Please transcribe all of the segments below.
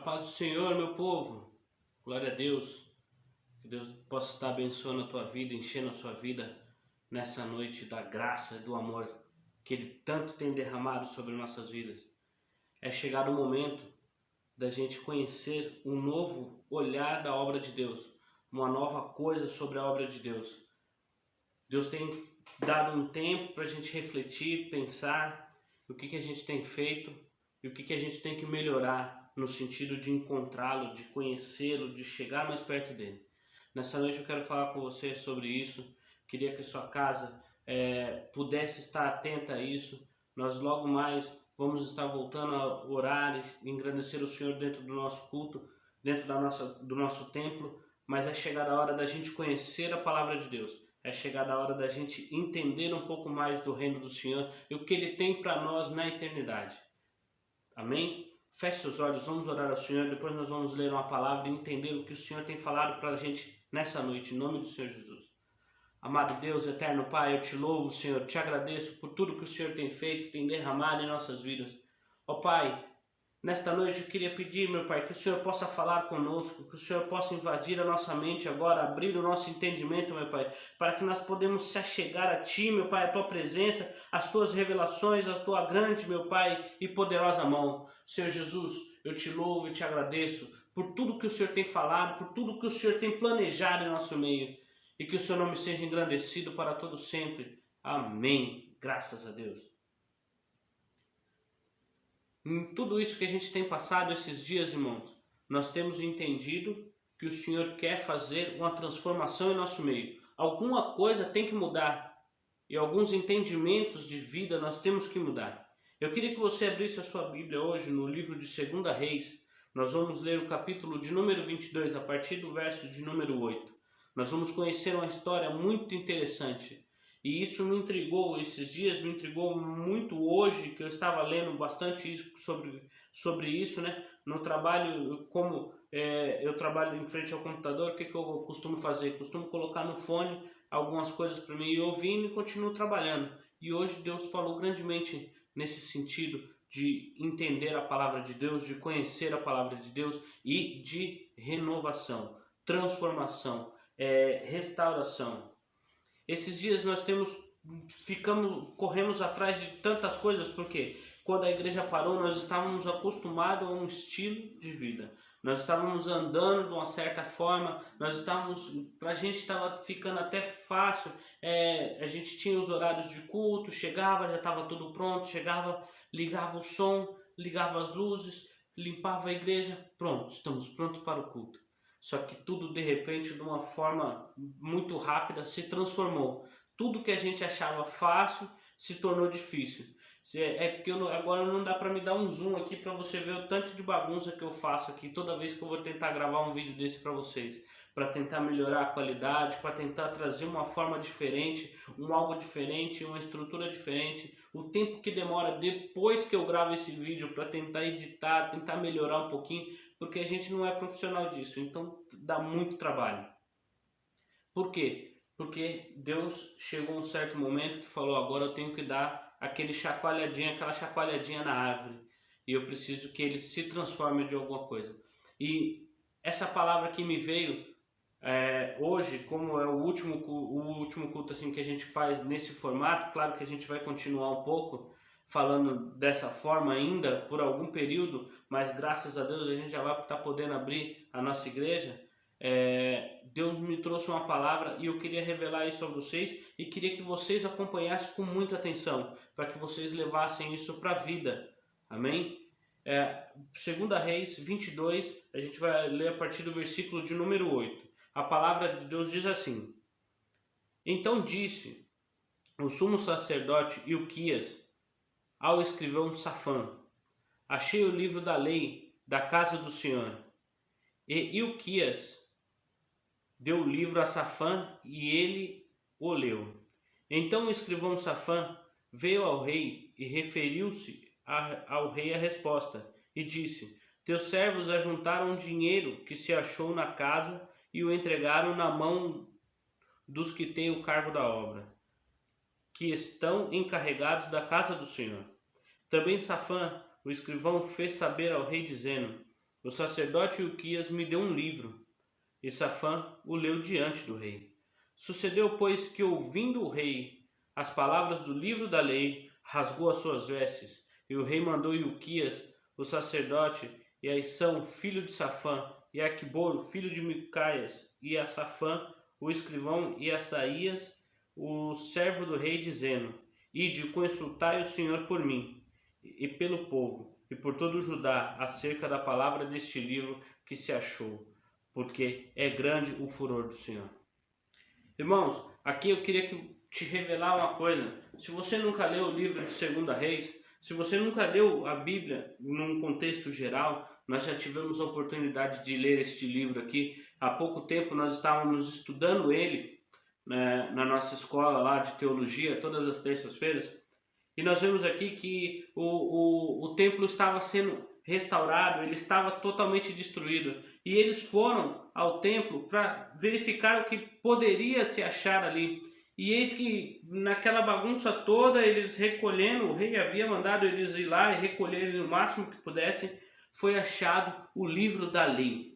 paz do Senhor, meu povo. Glória a Deus. Que Deus possa estar abençoando a tua vida, enchendo a sua vida nessa noite da graça e do amor que Ele tanto tem derramado sobre nossas vidas. É chegado o momento da gente conhecer um novo olhar da obra de Deus, uma nova coisa sobre a obra de Deus. Deus tem dado um tempo para a gente refletir, pensar o que a gente tem feito e o que a gente tem que melhorar no sentido de encontrá-lo, de conhecê-lo, de chegar mais perto dele. Nessa noite eu quero falar com você sobre isso. Queria que a sua casa pudesse estar atenta a isso. Nós logo mais vamos estar voltando a orar e engrandecer o Senhor dentro do nosso culto, dentro do nosso templo, mas é chegada a hora da gente conhecer a palavra de Deus. É chegada a hora da gente entender um pouco mais do reino do Senhor e o que Ele tem para nós na eternidade. Amém? Feche seus olhos, vamos orar ao Senhor, depois nós vamos ler uma palavra e entender o que o Senhor tem falado para a gente nessa noite, em nome do Senhor Jesus. Amado Deus, eterno Pai, eu te louvo, Senhor, te agradeço por tudo que o Senhor tem feito, tem derramado em nossas vidas. Ó Pai, nesta noite eu queria pedir, meu Pai, que o Senhor possa falar conosco, que o Senhor possa invadir a nossa mente agora, abrir o nosso entendimento, meu Pai, para que nós podemos se achegar a Ti, meu Pai, a Tua presença, as Tuas revelações, a Tua grande, meu Pai, e poderosa mão. Senhor Jesus, eu te louvo e te agradeço por tudo que o Senhor tem falado, por tudo que o Senhor tem planejado em nosso meio, e que o Seu nome seja engrandecido para todo sempre. Amém. Graças a Deus. Em tudo isso que a gente tem passado esses dias, irmãos, nós temos entendido que o Senhor quer fazer uma transformação em nosso meio. Alguma coisa tem que mudar e alguns entendimentos de vida nós temos que mudar. Eu queria que você abrisse a sua Bíblia hoje no livro de 2 Reis. Nós vamos ler o capítulo de número 22, a partir do verso de número 8. Nós vamos conhecer uma história muito interessante. E isso me intrigou esses dias, me intrigou muito hoje, que eu estava lendo bastante sobre isso, né? No trabalho, como eu trabalho em frente ao computador, o que eu costumo fazer? Costumo colocar no fone algumas coisas para mim ir ouvindo e continuo trabalhando. E hoje Deus falou grandemente nesse sentido de entender a palavra de Deus, de conhecer a palavra de Deus e de renovação, transformação, restauração. Esses dias nós corremos atrás de tantas coisas, porque quando a igreja parou nós estávamos acostumados a um estilo de vida. Nós estávamos andando de uma certa forma, pra gente estava ficando até fácil, a gente tinha os horários de culto, chegava, já estava tudo pronto, chegava, ligava o som, ligava as luzes, limpava a igreja, pronto, estamos prontos para o culto. Só que tudo de repente, de uma forma muito rápida, se transformou. Tudo que a gente achava fácil se tornou difícil. Porque agora não dá para me dar um zoom aqui para você ver o tanto de bagunça que eu faço aqui toda vez que eu vou tentar gravar um vídeo desse para vocês. Para tentar melhorar a qualidade, para tentar trazer uma forma diferente, algo diferente, uma estrutura diferente. O tempo que demora depois que eu gravo esse vídeo para tentar editar, tentar melhorar um pouquinho, porque a gente não é profissional disso, então dá muito trabalho. Por quê? Porque Deus chegou a um certo momento que falou, agora eu tenho que dar aquela chacoalhadinha na árvore, e eu preciso que ele se transforme de alguma coisa. E essa palavra que me veio hoje, como é o último culto assim, que a gente faz nesse formato, claro que a gente vai continuar um pouco falando dessa forma ainda por algum período, mas graças a Deus a gente já vai estar podendo abrir a nossa igreja. Deus me trouxe uma palavra e eu queria revelar isso a vocês e queria que vocês acompanhassem com muita atenção, para que vocês levassem isso para a vida. Amém? 2 Reis 22, a gente vai ler a partir do versículo de número 8. A palavra de Deus diz assim: Então disse o sumo sacerdote Ilquias ao escrivão Safã: Achei o livro da lei da casa do Senhor. E Ilquias deu o livro a Safã e ele o leu. Então o escrivão Safã veio ao rei e referiu-se ao rei a resposta e disse: Teus servos ajuntaram dinheiro que se achou na casa e o entregaram na mão dos que têm o cargo da obra, que estão encarregados da casa do Senhor. Também Safã, o escrivão, fez saber ao rei, dizendo: o sacerdote Ilquias me deu um livro, e Safã o leu diante do rei. Sucedeu, pois, que ouvindo o rei as palavras do livro da lei, rasgou as suas vestes, e o rei mandou Ilquias, o sacerdote, e Aissão, filho de Safã, e Aquibor, filho de Micaias, e a Safã, o escrivão, e a Asaías, o servo do rei, dizendo: Ide, consultai o Senhor por mim, e pelo povo, e por todo o Judá, acerca da palavra deste livro que se achou, porque é grande o furor do Senhor. Irmãos, aqui eu queria te revelar uma coisa. Se você nunca leu o livro de 2 Reis, se você nunca leu a Bíblia num contexto geral, nós já tivemos a oportunidade de ler este livro aqui. Há pouco tempo nós estávamos estudando ele, né, na nossa escola lá de teologia, todas as terças-feiras. E nós vemos aqui que o templo estava sendo restaurado, ele estava totalmente destruído. E eles foram ao templo para verificar o que poderia se achar ali. E eis que naquela bagunça toda, eles recolhendo, o rei havia mandado eles ir lá e recolherem o máximo que pudessem, foi achado o livro da lei.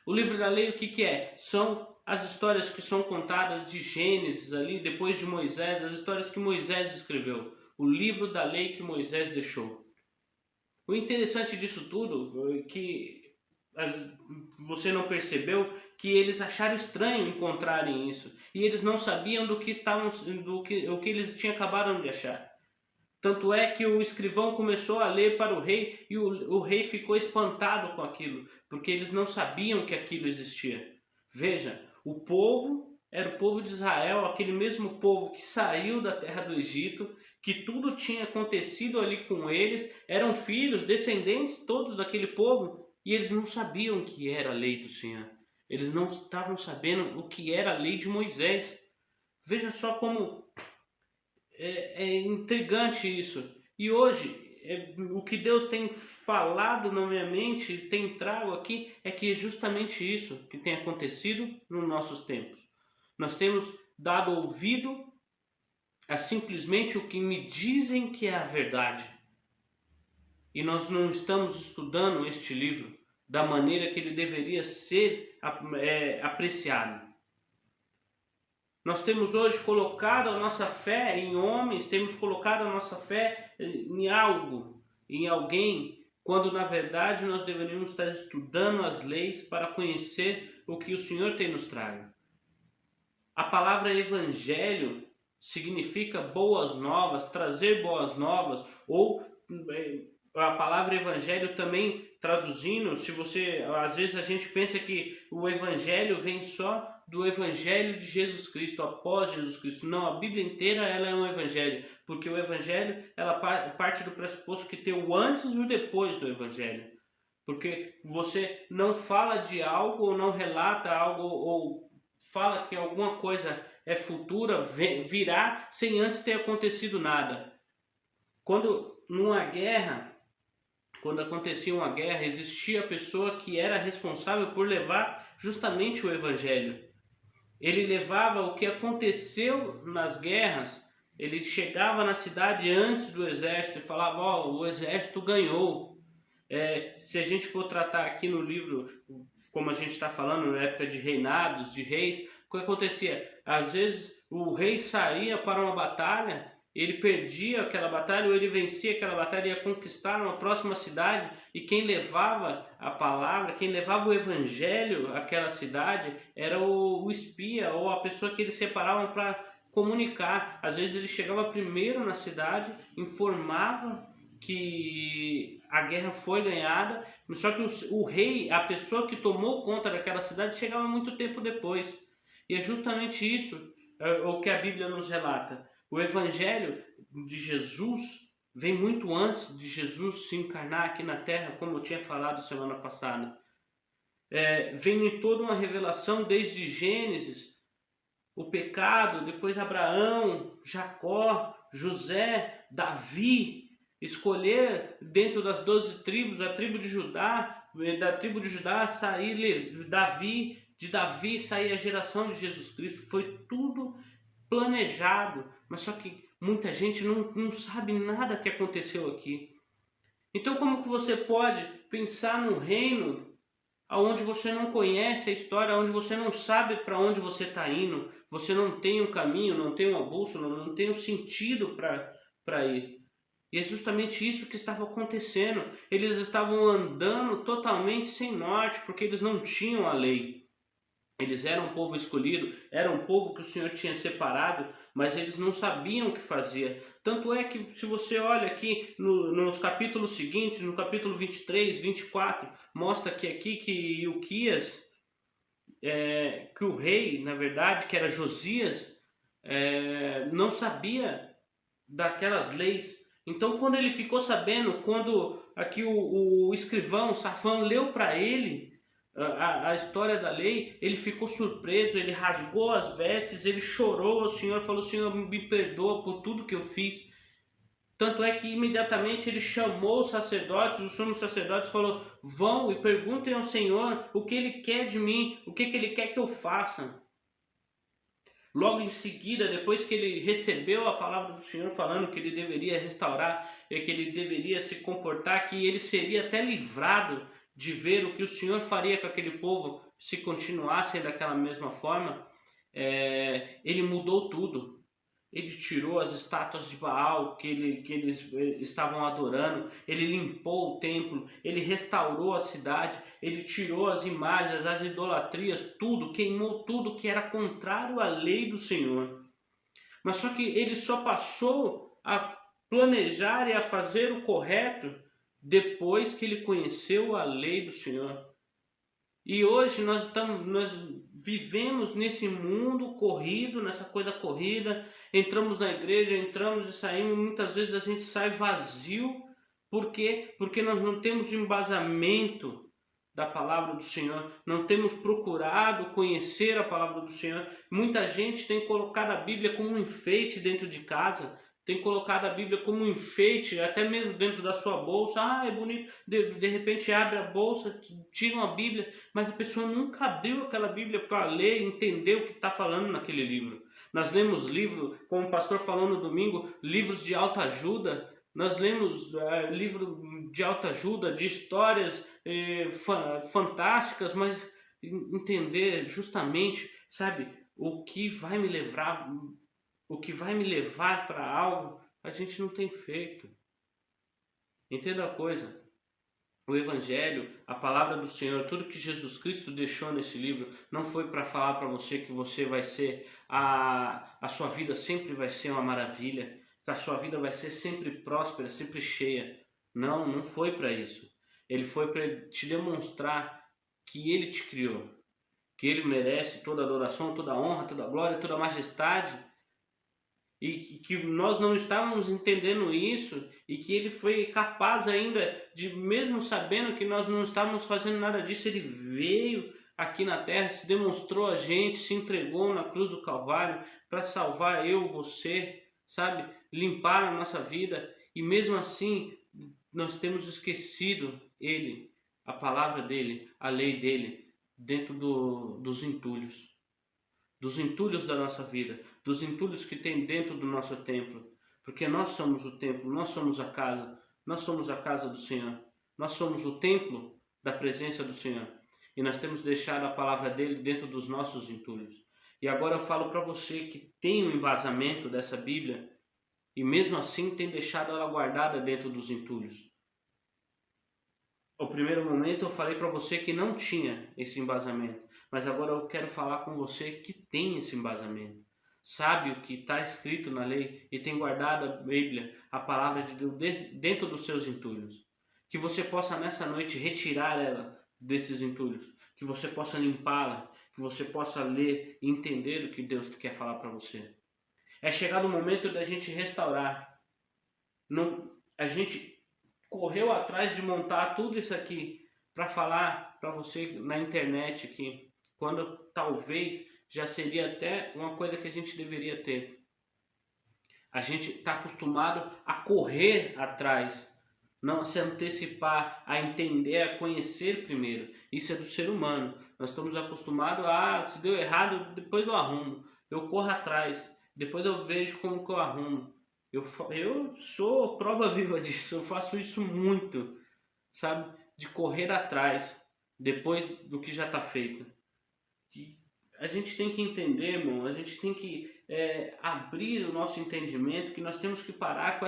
O livro da lei, o que é? São as histórias que são contadas de Gênesis ali, depois de Moisés, as histórias que Moisés escreveu. O livro da lei que Moisés deixou. O interessante disso tudo é que você não percebeu que eles acharam estranho encontrarem isso. E eles não sabiam o que eles tinham acabado de achar. Tanto é que o escrivão começou a ler para o rei e o rei ficou espantado com aquilo, porque eles não sabiam que aquilo existia. Veja, o povo era o povo de Israel, aquele mesmo povo que saiu da terra do Egito, que tudo tinha acontecido ali com eles, eram filhos, descendentes todos daquele povo, e eles não sabiam o que era a lei do Senhor. Eles não estavam sabendo o que era a lei de Moisés. Veja só como é intrigante isso. E hoje, o que Deus tem falado na minha mente, tem trago aqui, é que é justamente isso que tem acontecido nos nossos tempos. Nós temos dado ouvido a simplesmente o que me dizem que é a verdade. E nós não estamos estudando este livro da maneira que ele deveria ser apreciado. Nós temos hoje colocado a nossa fé em homens, temos colocado a nossa fé em algo, em alguém, quando na verdade nós deveríamos estar estudando as leis para conhecer o que o Senhor tem nos trago. A palavra evangelho significa boas novas, trazer boas novas, ou a palavra evangelho também traduzindo, se você, às vezes a gente pensa que o evangelho vem só do evangelho de Jesus Cristo, após Jesus Cristo. Não, a Bíblia inteira ela é um evangelho, porque o evangelho ela parte do pressuposto que tem o antes e o depois do evangelho. Porque você não fala de algo ou não relata algo ou fala que alguma coisa é futura, virá sem antes ter acontecido nada. Quando acontecia uma guerra, existia a pessoa que era responsável por levar justamente o evangelho. Ele levava o que aconteceu nas guerras, ele chegava na cidade antes do exército e falava, o exército ganhou. Se a gente for tratar aqui no livro, como a gente está falando, na época de reinados, de reis, o que acontecia? Às vezes o rei saía para uma batalha, ele perdia aquela batalha ou ele vencia aquela batalha e ia conquistar uma próxima cidade, e quem levava a palavra, quem levava o evangelho àquela cidade era o espia ou a pessoa que eles separavam para comunicar. Às vezes ele chegava primeiro na cidade, informava que a guerra foi ganhada, só que o rei, a pessoa que tomou conta daquela cidade, chegava muito tempo depois. E é justamente isso o que a Bíblia nos relata. O evangelho de Jesus vem muito antes de Jesus se encarnar aqui na terra, como eu tinha falado semana passada. Vem em toda uma revelação desde Gênesis, o pecado, depois Abraão, Jacó, José, Davi, escolher dentro das 12 tribos, a tribo de Judá, da tribo de Judá sair Davi, de Davi sair a geração de Jesus Cristo. Foi tudo planejado, mas só que muita gente não sabe nada que aconteceu aqui. Então como que você pode pensar no reino onde você não conhece a história, onde você não sabe para onde você está indo, você não tem um caminho, não tem uma bússola, não tem um sentido para ir. E é justamente isso que estava acontecendo. Eles estavam andando totalmente sem norte, porque eles não tinham a lei. Eles eram um povo escolhido, era um povo que o Senhor tinha separado, mas eles não sabiam o que fazer. Tanto é que, se você olha aqui nos capítulos seguintes, no capítulo 23, 24, mostra que aqui que Ilquias, que o rei, na verdade, que era Josias, não sabia daquelas leis. Então, quando ele ficou sabendo, quando aqui o escrivão Safã leu para ele a história da lei, ele ficou surpreso, ele rasgou as vestes, ele chorou ao Senhor, falou: Senhor, me perdoa por tudo que eu fiz. Tanto é que imediatamente ele chamou os sacerdotes, os sumos sacerdotes, falou: vão e perguntem ao Senhor o que ele quer de mim, o que ele quer que eu faça. Logo em seguida, depois que ele recebeu a palavra do Senhor falando que ele deveria restaurar e que ele deveria se comportar, que ele seria até livrado de ver o que o Senhor faria com aquele povo se continuassem daquela mesma forma, ele mudou tudo. Ele tirou as estátuas de Baal que eles estavam adorando, ele limpou o templo, ele restaurou a cidade, ele tirou as imagens, as idolatrias, tudo, queimou tudo que era contrário à lei do Senhor. Mas só que ele só passou a planejar e a fazer o correto depois que ele conheceu a lei do Senhor. E hoje nós vivemos nesse mundo corrido, nessa coisa corrida, entramos na igreja, entramos e saímos, muitas vezes a gente sai vazio. Por quê? Porque nós não temos embasamento da palavra do Senhor, não temos procurado conhecer a palavra do Senhor. Muita gente tem colocado a Bíblia como um enfeite dentro de casa, tem colocado a Bíblia como um enfeite, até mesmo dentro da sua bolsa. Ah, é bonito. De repente abre a bolsa, tira uma Bíblia, mas a pessoa nunca abriu aquela Bíblia para ler e entender o que está falando naquele livro. Nós lemos livros, como o pastor falou no domingo, livros de autoajuda. Nós lemos livros de autoajuda, de histórias fantásticas, mas entender justamente, sabe, o que vai me levar para algo, a gente não tem feito. Entenda a coisa: o Evangelho, a palavra do Senhor, tudo que Jesus Cristo deixou nesse livro, não foi para falar para você que você vai ser, a sua vida sempre vai ser uma maravilha, que a sua vida vai ser sempre próspera, sempre cheia. Não, não foi para isso. Ele foi para te demonstrar que Ele te criou, que Ele merece toda adoração, toda honra, toda glória, toda majestade, e que nós não estávamos entendendo isso, e que ele foi capaz ainda de, mesmo sabendo que nós não estávamos fazendo nada disso, ele veio aqui na terra, se demonstrou a gente, se entregou na cruz do Calvário para salvar eu, você, sabe, limpar a nossa vida. E mesmo assim nós temos esquecido ele, a palavra dele, a lei dele, dentro dos entulhos da nossa vida, dos entulhos que tem dentro do nosso templo, porque nós somos o templo, nós somos a casa do Senhor, nós somos o templo da presença do Senhor, e nós temos deixado a palavra dele dentro dos nossos entulhos. E agora eu falo para você que tem um embasamento dessa Bíblia, e mesmo assim tem deixado ela guardada dentro dos entulhos. No primeiro momento eu falei para você que não tinha esse embasamento, mas agora eu quero falar com você que tem esse embasamento. Sabe o que está escrito na lei e tem guardado a Bíblia, a palavra de Deus, dentro dos seus entulhos. Que você possa nessa noite retirar ela desses entulhos, que você possa limpá-la, que você possa ler e entender o que Deus quer falar para você. É chegado o momento da gente restaurar. A gente correu atrás de montar tudo isso aqui para falar para você na internet aqui, quando talvez já seria até uma coisa que a gente deveria ter. A gente está acostumado a correr atrás, não a se antecipar, a entender, a conhecer primeiro. Isso é do ser humano. Nós estamos acostumados a, se deu errado, depois eu arrumo. Eu corro atrás, depois eu vejo como que eu arrumo. Eu sou prova viva disso, eu faço isso muito, sabe? De correr atrás, depois do que já está feito. Que a gente tem que entender, irmão, a gente tem que abrir o nosso entendimento, que nós temos que parar com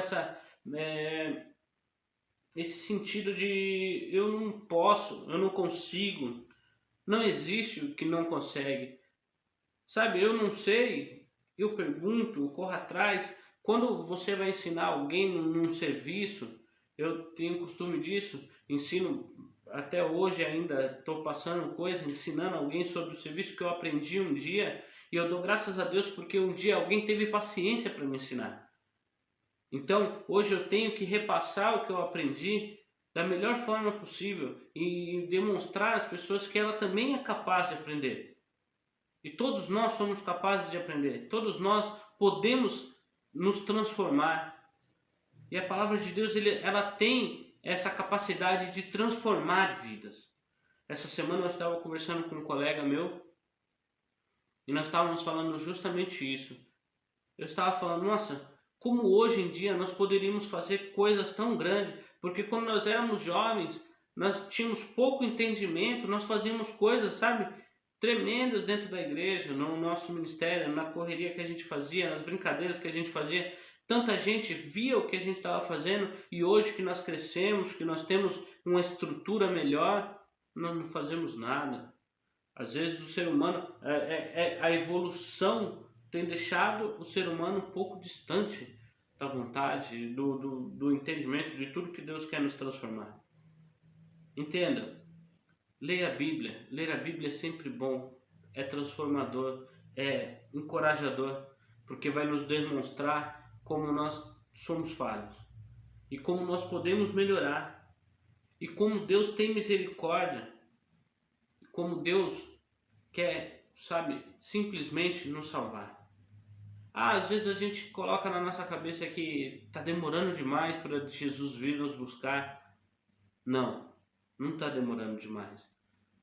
esse sentido de eu não posso, eu não consigo, não existe o que não consegue. Sabe, eu não sei, eu pergunto, eu corro atrás. Quando você vai ensinar alguém num serviço, eu tenho costume disso, ensino até hoje ainda, estou passando coisa, ensinando alguém sobre o serviço que eu aprendi um dia, e eu dou graças a Deus porque um dia alguém teve paciência para me ensinar. Então, hoje eu tenho que repassar o que eu aprendi da melhor forma possível e demonstrar às pessoas que ela também é capaz de aprender. E todos nós somos capazes de aprender, todos nós podemos nos transformar. E a palavra de Deus, ela tem essa capacidade de transformar vidas. Essa semana eu estava conversando com um colega meu e nós estávamos falando justamente isso. Eu estava falando, nossa, como hoje em dia nós poderíamos fazer coisas tão grandes, porque quando nós éramos jovens, nós tínhamos pouco entendimento, nós fazíamos coisas, sabe, tremendas dentro da igreja, no nosso ministério, na correria que a gente fazia, nas brincadeiras que a gente fazia. Tanta gente via o que a gente estava fazendo e hoje que nós crescemos, que nós temos uma estrutura melhor, nós não fazemos nada. Às vezes o ser humano, a evolução tem deixado o ser humano um pouco distante da vontade, do entendimento de tudo que Deus quer nos transformar. Entenda, leia a Bíblia. Ler a Bíblia é sempre bom, é transformador, é encorajador, porque vai nos demonstrar como nós somos falhos e como nós podemos melhorar e como Deus tem misericórdia, e como Deus quer, sabe, simplesmente nos salvar. Às vezes a gente coloca na nossa cabeça que está demorando demais para Jesus vir nos buscar. Não, não está demorando demais.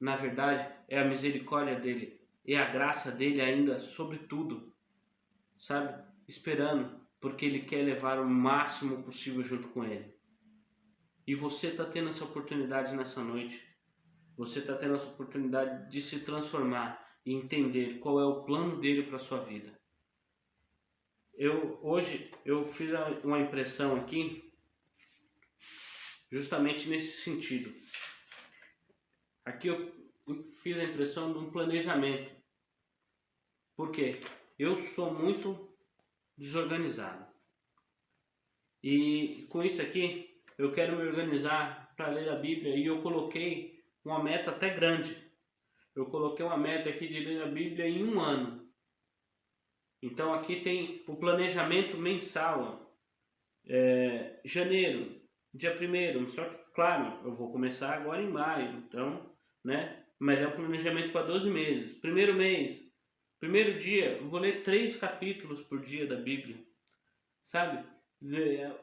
Na verdade, é a misericórdia dele, é a graça dele ainda sobre tudo, sabe? Esperando, porque ele quer levar o máximo possível junto com ele. E você está tendo essa oportunidade nessa noite. Você está tendo essa oportunidade de se transformar e entender qual é o plano dele para a sua vida. Hoje eu fiz uma impressão aqui, justamente nesse sentido. Aqui eu fiz a impressão de um planejamento. Por quê? Eu sou muito desorganizado. E com isso aqui, eu quero me organizar para ler a Bíblia e eu coloquei uma meta até grande. Eu coloquei uma meta aqui de ler a Bíblia em 1 ano. Então aqui tem o planejamento mensal. Janeiro, dia 1º, só que claro, eu vou começar agora em maio, então, né? Mas é um planejamento para 12 meses. Primeiro mês, primeiro dia, eu vou ler 3 capítulos por dia da Bíblia, sabe?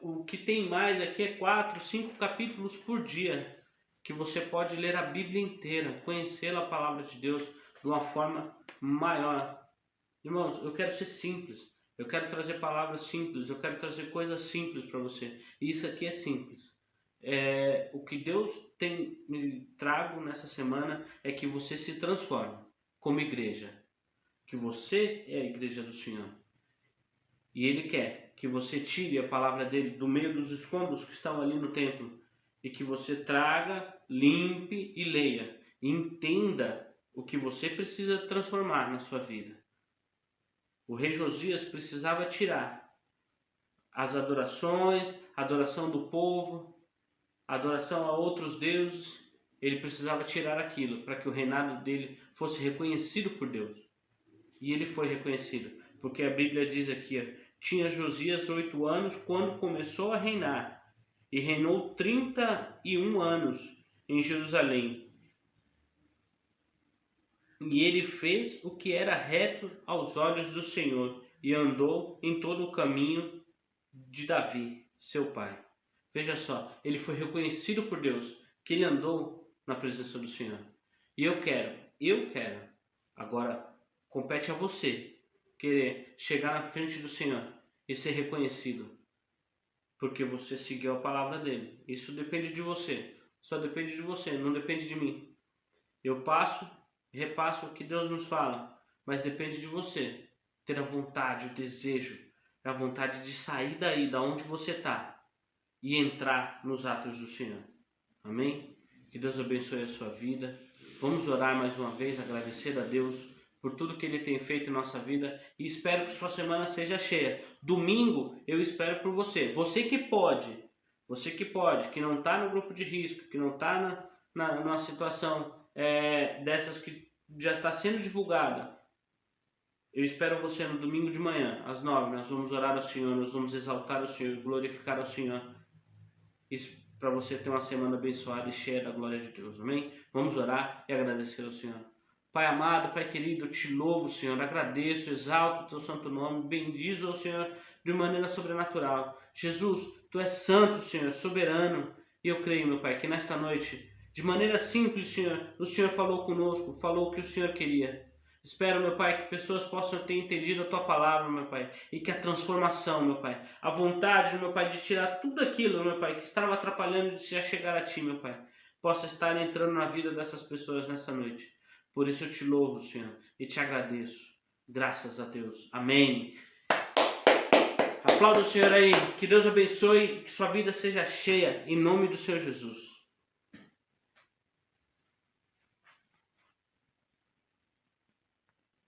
O que tem mais aqui é 4, 5 capítulos por dia, que você pode ler a Bíblia inteira, conhecer a palavra de Deus de uma forma maior. Irmãos, eu quero ser simples, eu quero trazer palavras simples, eu quero trazer coisas simples para você. E isso aqui é simples. O que Deus tem me trago nessa semana é que você se transforme como igreja. Que você é a igreja do Senhor. E Ele quer que você tire a palavra dele do meio dos escombros que estão ali no templo. E que você traga, limpe e leia. E entenda o que você precisa transformar na sua vida. O rei Josias precisava tirar as adorações, a adoração do povo, a adoração a outros deuses. Ele precisava tirar aquilo para que o reinado dele fosse reconhecido por Deus. E ele foi reconhecido, porque a Bíblia diz aqui, tinha Josias 8 anos quando começou a reinar, e reinou 31 anos em Jerusalém. E ele fez o que era reto aos olhos do Senhor, e andou em todo o caminho de Davi, seu pai. Veja só, ele foi reconhecido por Deus, que ele andou na presença do Senhor. E eu quero, agora compete a você, querer chegar na frente do Senhor e ser reconhecido. porque você seguiu a palavra dele. Isso depende de você, só depende de você, não depende de mim. Eu passo, repasso o que Deus nos fala, mas depende de você ter a vontade, o desejo, a vontade de sair daí, da onde você está, e entrar nos atos do Senhor. Amém? Que Deus abençoe a sua vida. Vamos orar mais uma vez, agradecer a Deus por tudo que Ele tem feito em nossa vida e espero que sua semana seja cheia. Domingo eu espero por você. Você que pode, que não está no grupo de risco, que não está numa situação dessas que já está sendo divulgada. Eu espero você no domingo de manhã, às 9. Nós vamos orar ao Senhor, nós vamos exaltar o Senhor, glorificar ao Senhor. Isso para você ter uma semana abençoada e cheia da glória de Deus, amém? Vamos orar e agradecer ao Senhor. Pai amado, Pai querido, eu te louvo, Senhor, agradeço, exalto o teu santo nome, bendizo ao Senhor de maneira sobrenatural. Jesus, tu és santo, Senhor, soberano, e eu creio, meu Pai, que nesta noite, de maneira simples, Senhor, o Senhor falou conosco, falou o que o Senhor queria. Espero, meu Pai, que pessoas possam ter entendido a Tua palavra, meu Pai, e que a transformação, meu Pai, a vontade, meu Pai, de tirar tudo aquilo, meu Pai, que estava atrapalhando de se chegar a Ti, meu Pai, possa estar entrando na vida dessas pessoas nessa noite. Por isso eu te louvo, Senhor, e te agradeço. Graças a Deus. Amém. Aplauda o Senhor aí. Que Deus abençoe, que sua vida seja cheia, em nome do Senhor Jesus.